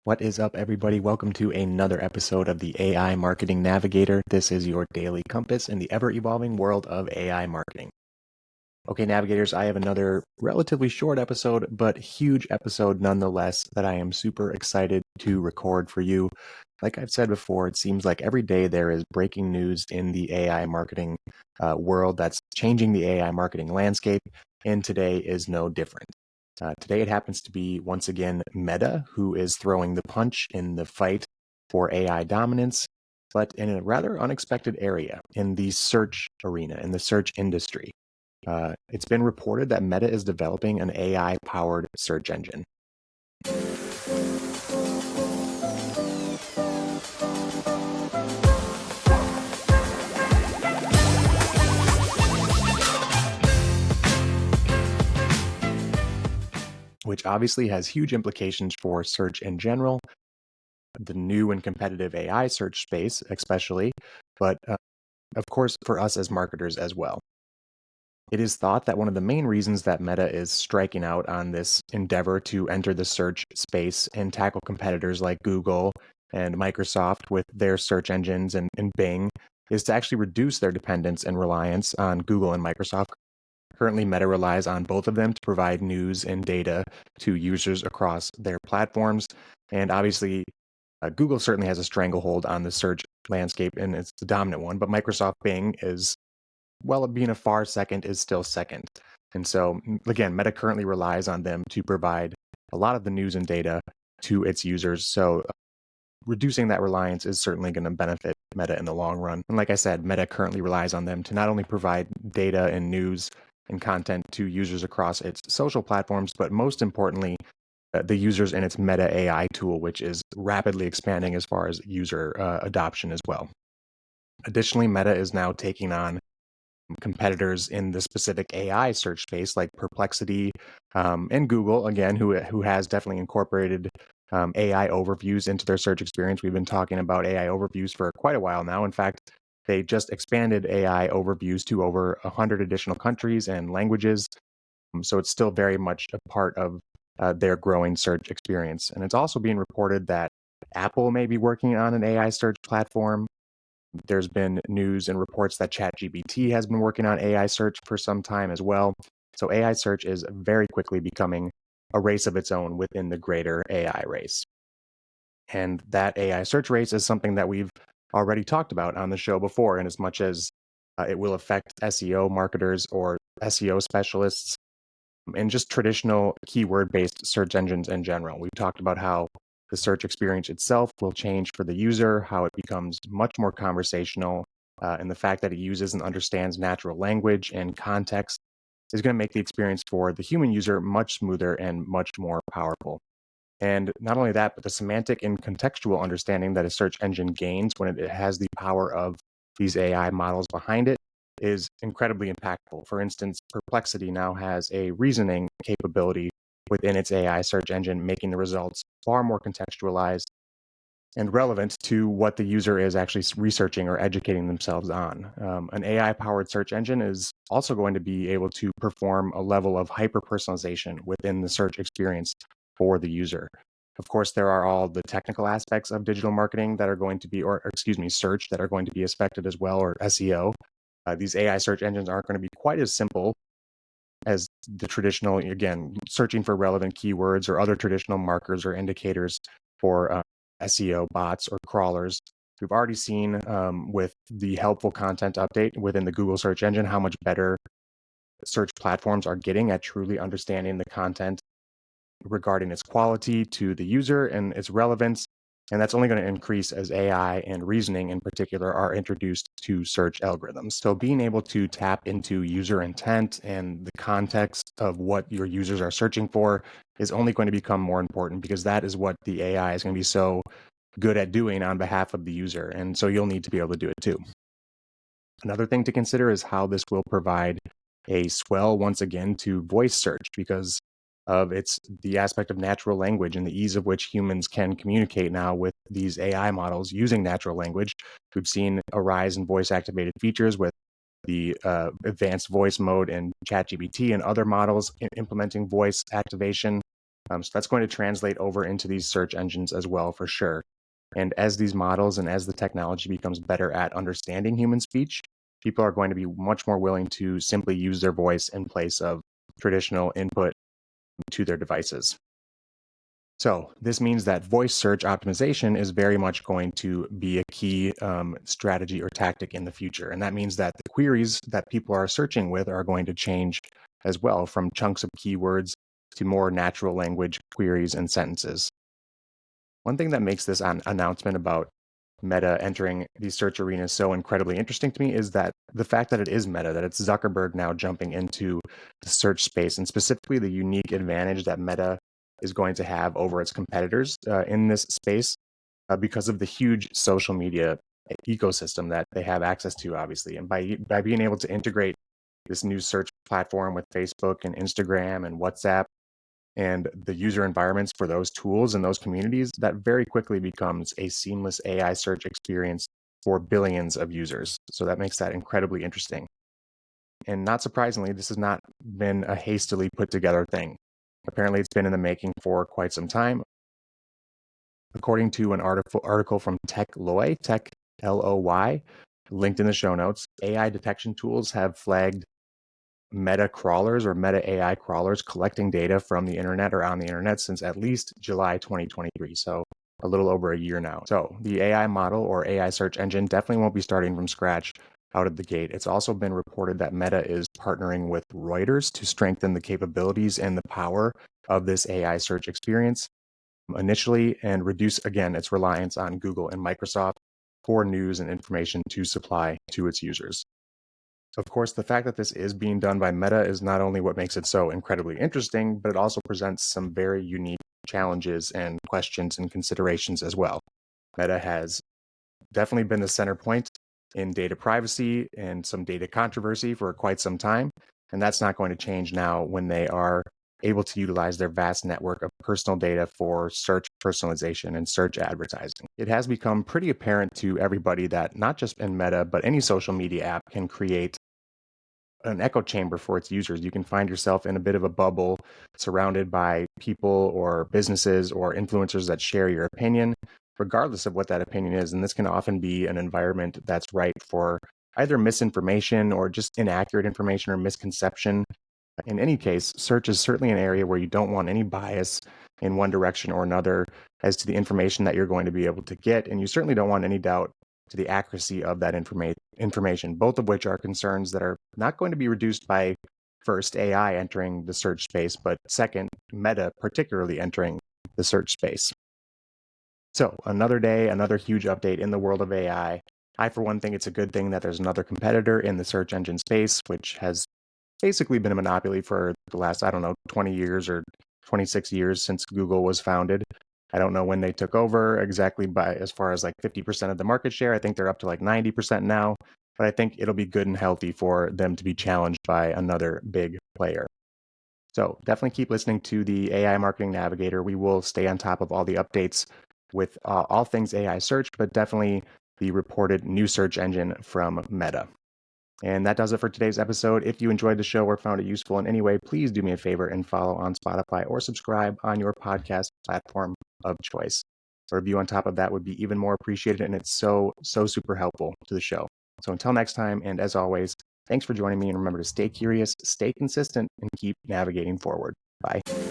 What is up, everybody? Welcome to another episode of the AI Marketing Navigator. This is your daily compass in the ever-evolving world of AI marketing. Okay, navigators, I have another relatively short episode, but huge episode nonetheless that I am super excited to record for you. Like I've said before, it seems like every day there is breaking news in the AI marketing world that's changing the AI marketing landscape, and today is no different. Today it happens to be, once again, Meta, who is throwing the punch in the fight for AI dominance, but in a rather unexpected area, in the search arena, in the search industry. It's been reported that Meta is developing an AI-powered search engine. Which obviously has huge implications for search in general, the new and competitive AI search space especially, but of course for us as marketers as well. It is thought that one of the main reasons that Meta is striking out on this endeavor to enter the search space and tackle competitors like Google and Microsoft with their search engines and Bing is to actually reduce their dependence and reliance on Google and Microsoft. Currently, Meta relies on both of them to provide news and data to users across their platforms. And obviously, Google certainly has a stranglehold on the search landscape, and it's the dominant one. But Microsoft Bing is, well, being a far second, is still second. And so, again, Meta currently relies on them to provide a lot of the news and data to its users. So, reducing that reliance is certainly going to benefit Meta in the long run. And like I said, Meta currently relies on them to not only provide data and news and content to users across its social platforms, but most importantly, the users in its Meta AI tool, which is rapidly expanding as far as user adoption as well. Additionally, Meta is now taking on competitors in the specific AI search space like Perplexity and Google, again, who has definitely incorporated AI overviews into their search experience. We've been talking about AI overviews for quite a while now. In fact, they just expanded AI overviews to over 100 additional countries and languages. So it's still very much a part of their growing search experience. And it's also being reported that Apple may be working on an AI search platform. There's been news and reports that ChatGPT has been working on AI search for some time as well. So AI search is very quickly becoming a race of its own within the greater AI race. And that AI search race is something that we've already talked about on the show before, in as much as it will affect SEO marketers or SEO specialists and just traditional keyword-based search engines in general. We've talked about how the search experience itself will change for the user, how it becomes much more conversational, and the fact that it uses and understands natural language and context is going to make the experience for the human user much smoother and much more powerful. And not only that, but the semantic and contextual understanding that a search engine gains when it has the power of these AI models behind it is incredibly impactful. For instance, Perplexity now has a reasoning capability within its AI search engine, making the results far more contextualized and relevant to what the user is actually researching or educating themselves on. An AI-powered search engine is also going to be able to perform a level of hyper-personalization within the search experience for the user. Of course, there are all the technical aspects of digital marketing that are going to be, or excuse me, search that are going to be affected as well, or SEO. These AI search engines aren't going to be quite as simple as the traditional, again, searching for relevant keywords or other traditional markers or indicators for SEO bots or crawlers. We've already seen with the helpful content update within the Google search engine how much better search platforms are getting at truly understanding the content regarding its quality to the user and its relevance. And that's only going to increase as AI and reasoning in particular are introduced to search algorithms. So being able to tap into user intent and the context of what your users are searching for is only going to become more important, because that is what the AI is going to be so good at doing on behalf of the user. And so you'll need to be able to do it too. Another thing to consider is how this will provide a swell once again to voice search, because of the aspect of natural language and the ease of which humans can communicate now with these AI models using natural language. We've seen a rise in voice activated features with the advanced voice mode and ChatGPT and other models implementing voice activation. So that's going to translate over into these search engines as well, for sure. And as these models and as the technology becomes better at understanding human speech, people are going to be much more willing to simply use their voice in place of traditional input to their devices. So this means that voice search optimization is very much going to be a key strategy or tactic in the future. And that means that the queries that people are searching with are going to change as well, from chunks of keywords to more natural language queries and sentences. One thing that makes this announcement about Meta entering these search arenas so incredibly interesting to me is that the fact that it is Meta, that it's Zuckerberg now jumping into the search space, and specifically the unique advantage that Meta is going to have over its competitors in this space because of the huge social media ecosystem that they have access to, obviously. And by being able to integrate this new search platform with Facebook and Instagram and WhatsApp and the user environments for those tools and those communities, that very quickly becomes a seamless AI search experience for billions of users. So that makes that incredibly interesting. And not surprisingly, this has not been a hastily put together thing. Apparently, it's been in the making for quite some time. According to an article from Tech Loy, linked in the show notes, AI detection tools have flagged meta crawlers or meta AI crawlers collecting data from the internet or on the internet since at least July 2023. So a little over a year now. So the AI model or AI search engine definitely won't be starting from scratch out of the gate. It's also been reported that Meta is partnering with Reuters to strengthen the capabilities and the power of this AI search experience initially and reduce, again, its reliance on Google and Microsoft for news and information to supply to its users. Of course, the fact that this is being done by Meta is not only what makes it so incredibly interesting, but it also presents some very unique challenges and questions and considerations as well. Meta has definitely been the center point in data privacy and some data controversy for quite some time, and that's not going to change now when they are able to utilize their vast network of personal data for search personalization and search advertising. It has become pretty apparent to everybody that not just in Meta, but any social media app can create an echo chamber for its users. You can find yourself in a bit of a bubble surrounded by people or businesses or influencers that share your opinion, regardless of what that opinion is. And this can often be an environment that's ripe for either misinformation or just inaccurate information or misconception. In any case, search is certainly an area where you don't want any bias in one direction or another as to the information that you're going to be able to get. And you certainly don't want any doubt to the accuracy of that information, both of which are concerns that are not going to be reduced by first AI entering the search space, but second, Meta particularly entering the search space. So another day, another huge update in the world of AI. For one, think it's a good thing that there's another competitor in the search engine space, which has basically been a monopoly for the last, 20 years or 26 years since Google was founded. I don't know when they took over exactly by as far as like 50% of the market share. I think they're up to like 90% now, but I think it'll be good and healthy for them to be challenged by another big player. So definitely keep listening to the AI Marketing Navigator. We will stay on top of all the updates with all things AI search, but definitely the reported new search engine from Meta. And that does it for today's episode. If you enjoyed the show or found it useful in any way, please do me a favor and follow on Spotify or subscribe on your podcast platform of choice. A review on top of that would be even more appreciated, and it's so super helpful to the show. So until next time, and as always, thanks for joining me, and remember to stay curious, stay consistent, and keep navigating forward. Bye.